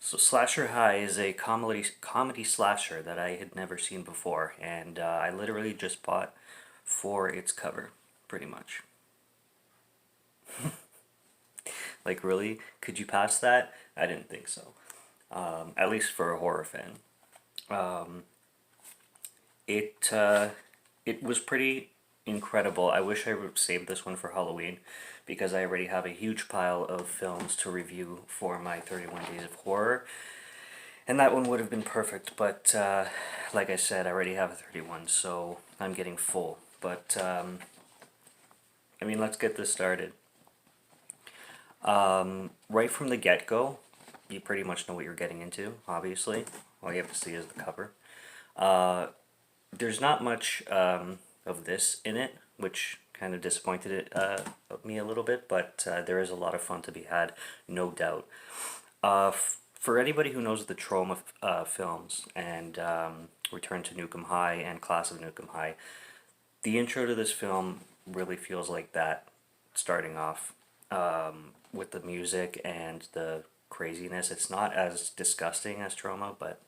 So Slasher High is a comedy slasher that I had never seen before, and I literally just bought for its cover, pretty much. Like, really? Could you pass that? I didn't think so. At least for a horror fan. Um, it it was pretty incredible. I wish I would save this one for Halloween because I already have a huge pile of films to review for my 31 Days of Horror. And that one would have been perfect, but like I said, I already have a 31, so I'm getting full. But, I mean, let's get this started. Right from the get-go, you pretty much know what you're getting into, obviously. All you have to see is the cover. There's not much of this in it, which kind of disappointed me a little bit, but there is a lot of fun to be had, no doubt. For anybody who knows the Trauma films and Return to Nukem High and Class of Nukem High, the intro to this film really feels like that, starting off with the music and the craziness. It's not as disgusting as Trauma, but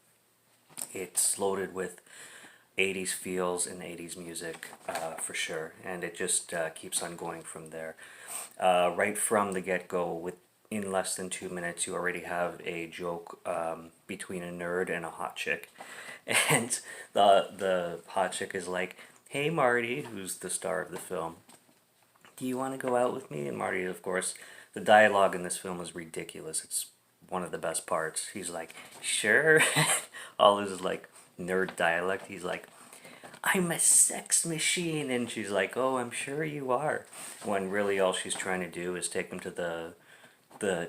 it's loaded with 80s feels and 80s music for sure, and it just keeps on going from there. Right from the get-go, in less than 2 minutes, you already have a joke between a nerd and a hot chick, and the hot chick is like, "Hey Marty," who's the star of the film, "do you want to go out with me?" And Marty, of course, the dialogue in this film is ridiculous. It's one of the best parts. He's like, "Sure," all his like nerd dialect. He's like, "I'm a sex machine," and she's like, "Oh, I'm sure you are." When really all she's trying to do is take him to the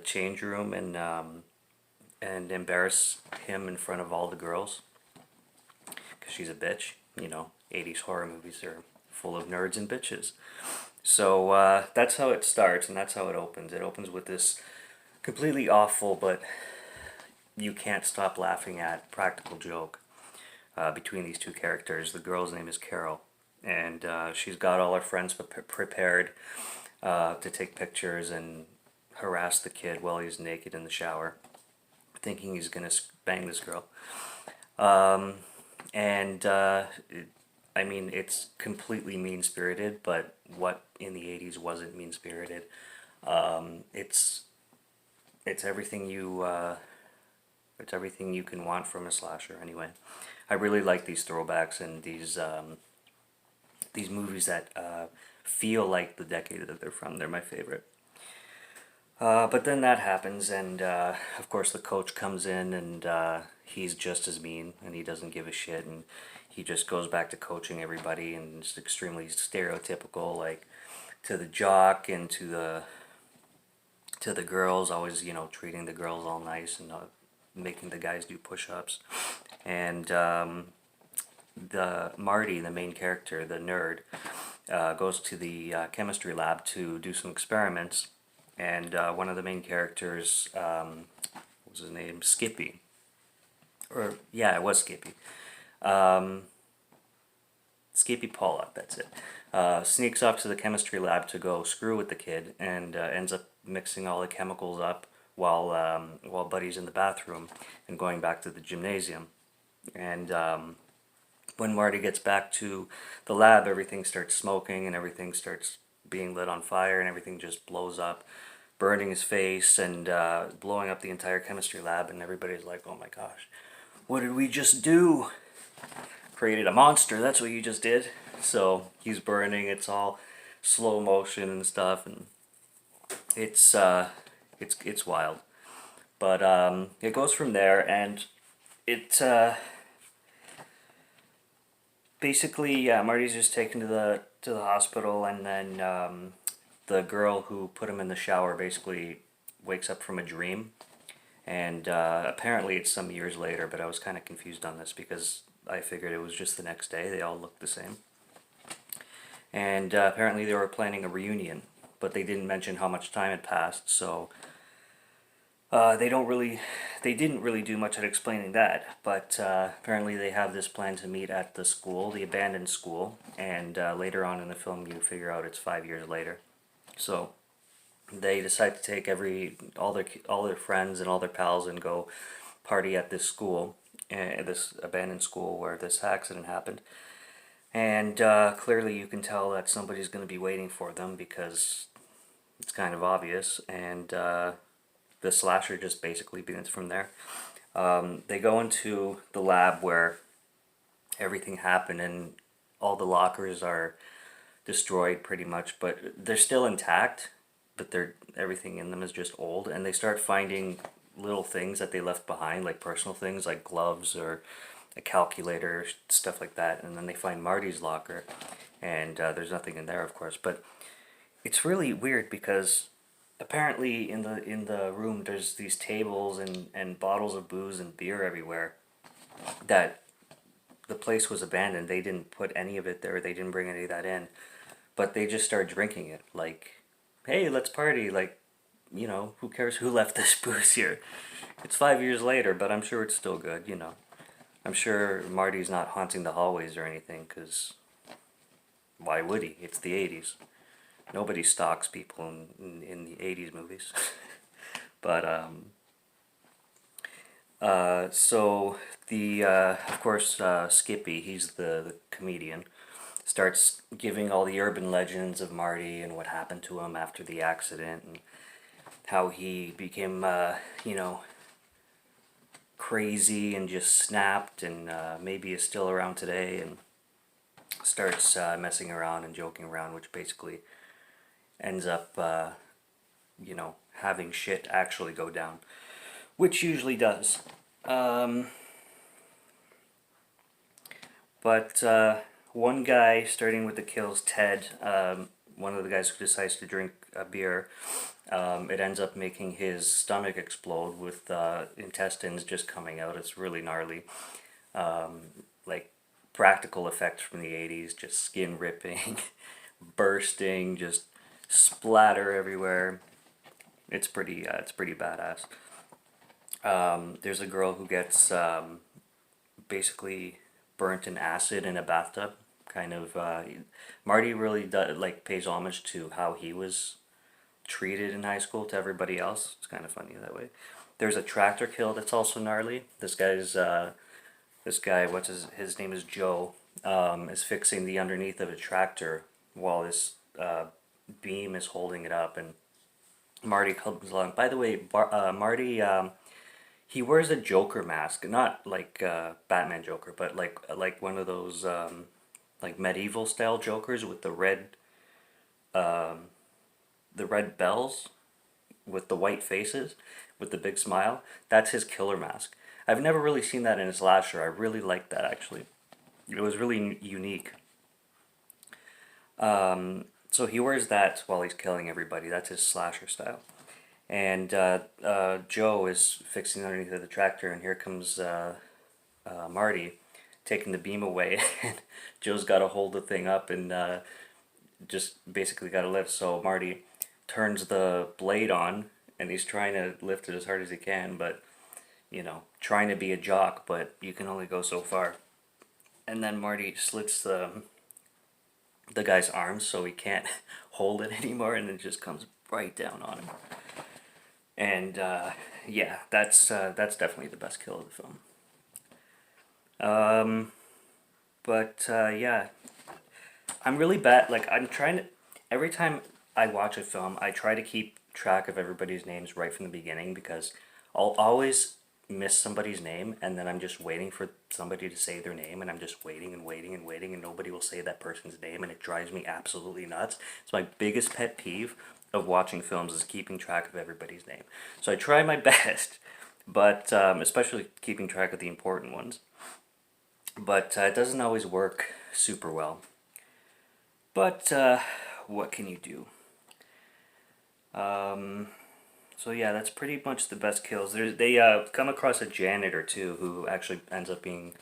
change room and embarrass him in front of all the girls because she's a bitch. 80s horror movies are full of nerds and bitches. So that's how it starts, and that's how it opens. It opens with this completely awful, but you can't stop laughing at practical joke between these two characters. The girl's name is Carol, and she's got all her friends prepared to take pictures and harass the kid while he's naked in the shower, thinking he's gonna bang this girl. And I mean, it's completely mean spirited, but what in the 80s wasn't mean spirited? It's it's everything you it's everything you can want from a slasher. Anyway, I really like these throwbacks and these movies that feel like the decade that they're from. They're my favorite. But then that happens, and of course the coach comes in, and he's just as mean, and he doesn't give a shit, and he just goes back to coaching everybody, and it's extremely stereotypical, like to the jock and to the girls, always treating the girls all nice and making the guys do push-ups, and the Marty, the main character, the nerd, goes to the chemistry lab to do some experiments, and one of the main characters, what was his name? Skippy. Or, yeah, it was Skippy. Um, Skippy Pollock, that's it. Sneaks off to the chemistry lab to go screw with the kid, and ends up mixing all the chemicals up while Buddy's in the bathroom and going back to the gymnasium. And when Marty gets back to the lab, everything starts smoking and everything starts being lit on fire and everything just blows up, burning his face and blowing up the entire chemistry lab. And everybody's like, "Oh my gosh, what did we just do? Created a monster, that's what you just did." So he's burning, it's all slow motion and stuff, and it's it's wild. But it goes from there, and it basically, yeah, Marty's just taken to the hospital, and then the girl who put him in the shower basically wakes up from a dream, and apparently it's some years later. But I was kind of confused on this because I figured it was just the next day. They all looked the same, and apparently they were planning a reunion, but they didn't mention how much time had passed, so they didn't really do much at explaining that, but apparently they have this plan to meet at the school, the abandoned school, and later on in the film you figure out it's 5 years later. So They decide to take all their friends and all their pals and go party at this school, this abandoned school where this accident happened. And clearly, you can tell that somebody's going to be waiting for them because it's kind of obvious. And the slasher just basically begins from there. They go into the lab where everything happened, and all the lockers are destroyed pretty much, but they're still intact. But everything in them is just old, and they start finding little things that they left behind, like personal things, like gloves or a calculator, stuff like that. And then they find Marty's locker, and there's nothing in there, of course. But it's really weird because apparently in the room there's these tables and bottles of booze and beer everywhere. That the place was abandoned. They didn't put any of it there. They didn't bring any of that in, but they just start drinking it. Like, hey, let's party. Like, who cares who left this booze here? It's 5 years later, but I'm sure it's still good. I'm sure Marty's not haunting the hallways or anything, because why would he? It's the 80s. Nobody stalks people in the 80s movies. But, so of course, Skippy, he's the comedian, starts giving all the urban legends of Marty and what happened to him after the accident and how he became, crazy and just snapped and maybe is still around today, and starts messing around and joking around, which basically ends up, having shit actually go down, which usually does. But one guy, starting with the kills, Ted, one of the guys who decides to drink a beer, it ends up making his stomach explode with intestines just coming out. It's really gnarly. Like practical effects from the 80s, just skin ripping, bursting, just splatter everywhere. It's pretty badass. There's a girl who gets basically burnt in acid in a bathtub. Kind of Marty really pays homage to how he was treated in high school to everybody else. It's kind of funny that way. There's a tractor kill that's also gnarly. This guy, his name is Joe, is fixing the underneath of a tractor while this beam is holding it up, and Marty comes along. By the way, Marty, he wears a Joker mask, not like Batman Joker, but like one of those like medieval style Jokers with the red bells with the white faces with the big smile. That's his killer mask. I've never really seen that in a slasher. I really liked that, actually. It was really unique. So he wears that while he's killing everybody. That's his slasher style. And Joe is fixing underneath of the tractor, and here comes Marty taking the beam away. And Joe's got to hold the thing up and just basically got to lift. So Marty turns the blade on, and he's trying to lift it as hard as he can, but trying to be a jock, but you can only go so far. And then Marty slits the guy's arms so he can't hold it anymore, and it just comes right down on him. And yeah, that's definitely the best kill of the film. But yeah, I'm really bad. Like, I'm trying to, every time I watch a film, I try to keep track of everybody's names right from the beginning, because I'll always miss somebody's name, and then I'm just waiting for somebody to say their name, and I'm just waiting and waiting and waiting, and nobody will say that person's name, and it drives me absolutely nuts. It's my biggest pet peeve of watching films, is keeping track of everybody's name. So I try my best, but especially keeping track of the important ones. But it doesn't always work super well. But what can you do? So yeah, that's pretty much the best kills. They come across a janitor too, who actually ends up being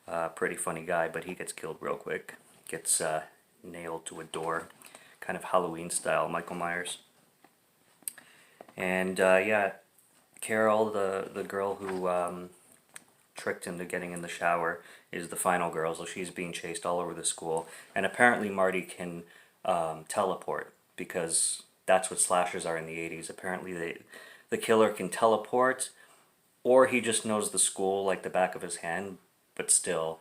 a pretty funny guy, but he gets killed real quick. Gets nailed to a door, kind of Halloween style, Michael Myers. And yeah, Carol, the girl who tricked him to getting in the shower, is the final girl, so she's being chased all over the school. And apparently Marty can teleport, because that's what slashers are in the 80s. Apparently the killer can teleport, or he just knows the school like the back of his hand, but still,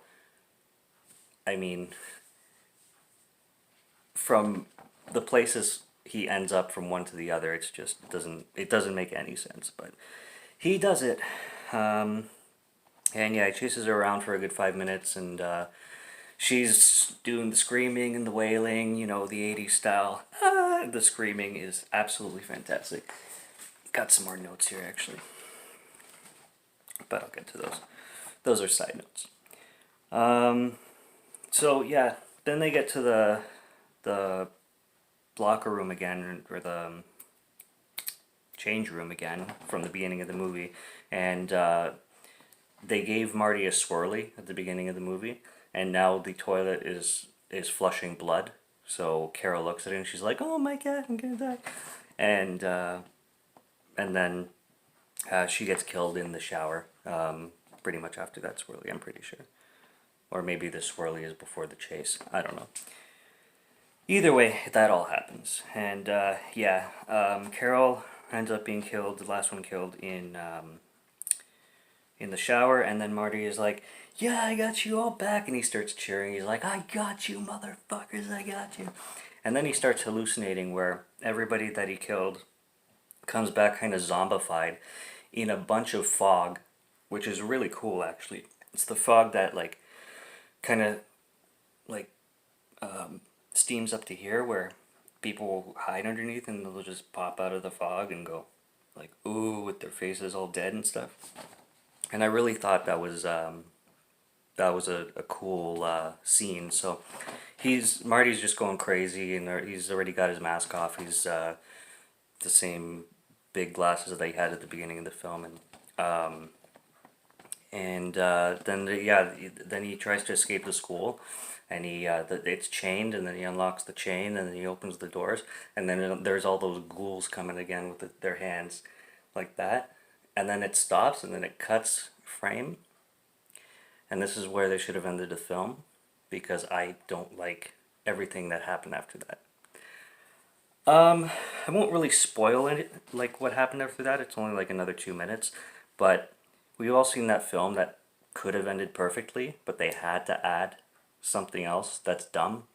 I mean, from the places he ends up from one to the other, it's just doesn't make any sense, but he does it. Um, and yeah, he chases her around for a good 5 minutes, and she's doing the screaming and the wailing, you know, the 80s style. Ah, the screaming is absolutely fantastic. Got some more notes here, actually. But I'll get to those. Those are side notes. So, yeah, then they get to the locker room again, or the change room again, from the beginning of the movie. And they gave Marty a swirly at the beginning of the movie, and now the toilet is flushing blood. So Carol looks at it and she's like, "Oh my god, I'm gonna die," and then she gets killed in the shower. Pretty much after that swirly, I'm pretty sure, or maybe the swirly is before the chase. I don't know. Either way, that all happens, and yeah, Carol ends up being killed. The last one killed in the shower, and then Marty is like, "Yeah, I got you all back," and he starts cheering. He's like, "I got you, motherfuckers, I got you." And then he starts hallucinating where everybody that he killed comes back kind of zombified in a bunch of fog, which is really cool, actually. It's the fog that, like, kind of, like, steams up to here, where people will hide underneath and they'll just pop out of the fog and go, like, ooh, with their faces all dead and stuff. And I really thought that was a cool scene. So Marty's just going crazy, and he's already got his mask off. He's the same big glasses that he had at the beginning of the film, and then he tries to escape the school, and it's chained, and then he unlocks the chain, and then he opens the doors, and then there's all those ghouls coming again with their hands like that, and then it stops, and then it cuts frame, and this is where they should have ended the film, because I don't like everything that happened after that. I won't really spoil it, like what happened after that. It's only like another 2 minutes, but we've all seen that film that could have ended perfectly, but they had to add something else that's dumb,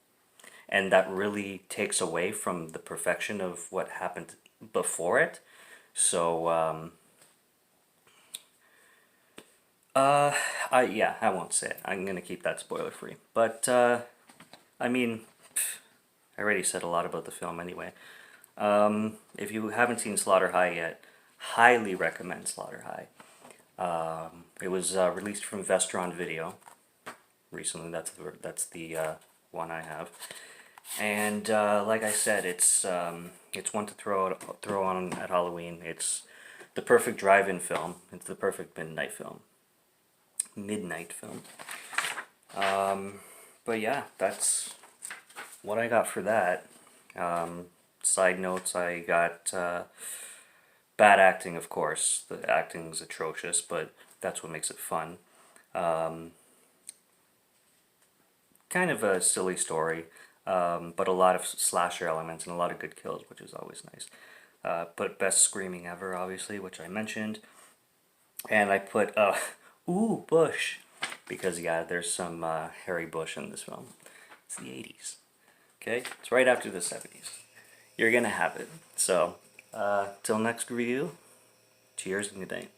and that really takes away from the perfection of what happened before it. So, I won't say it. I'm gonna keep that spoiler free. But I mean, I already said a lot about the film anyway. If you haven't seen Slaughter High yet, highly recommend Slaughter High. It was released from Vestron Video recently. That's the one I have, and like I said, it's one to throw on at Halloween. It's the perfect drive-in film. It's the perfect midnight film. But yeah, that's what I got for that. Side notes, I got bad acting, of course. The acting's atrocious, but that's what makes it fun. Kind of a silly story, but a lot of slasher elements and a lot of good kills, which is always nice. But best screaming ever, obviously, which I mentioned. And I put, ooh, Bush, because yeah, there's some Harry Bush in this film. It's the 80s, okay? It's right after the 70s. You're gonna have it. So, till next review, cheers and good night.